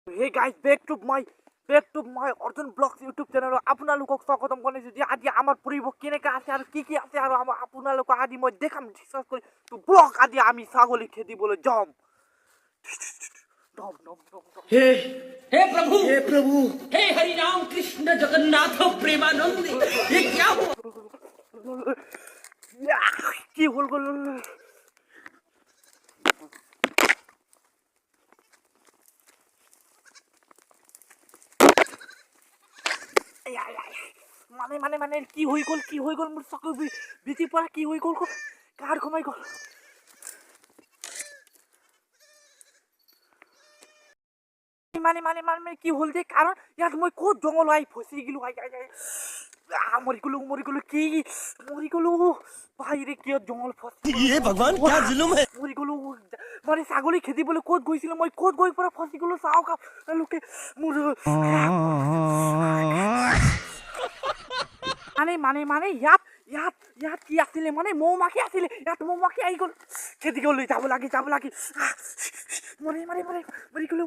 Hey guys, back to my Orton Vlogs YouTube channel. আপোনালোকক স্বাগতম জনাইছো যে আজি আমাৰ পৰিৱেশ কেনেকা আছে আৰু কি আছে আৰু আপোনালোকক আজি মই দেখাম ডিসকাস কৰি তো ব্লগ আজি আমি ছাগলী খেদিবলৈ যাম। हे हे प्रभु हे हरि राम कृष्ण जगन्नाथ प्रेमानंद ये क्या हुआ কি হল গল মানে কি হৈ গল মোৰ চকু বিচি পৰা কি হৈ গল কাৰ কমাই গল মানে কি হল যে কাৰণ ইয়াত মই ক'ত জংঘল আই ফসি গিলো মৰি গলো ভাই ৰে কিয় জংঘল ফসি ये भगवान क्या जुलुम है মৰি গলো মানে ছাগলী খেদিবলৈ ক'ত গৈছিলো মই ক'ত গৈ পৰা ফসি গলো চাও কা লোকে মোৰ মানে ইয়াত কি আছিলে মানে মৌমাখি আছিলে ইয়াত মৌমাখি আহি গল খেদি গল যাব লাগে মৰি গলো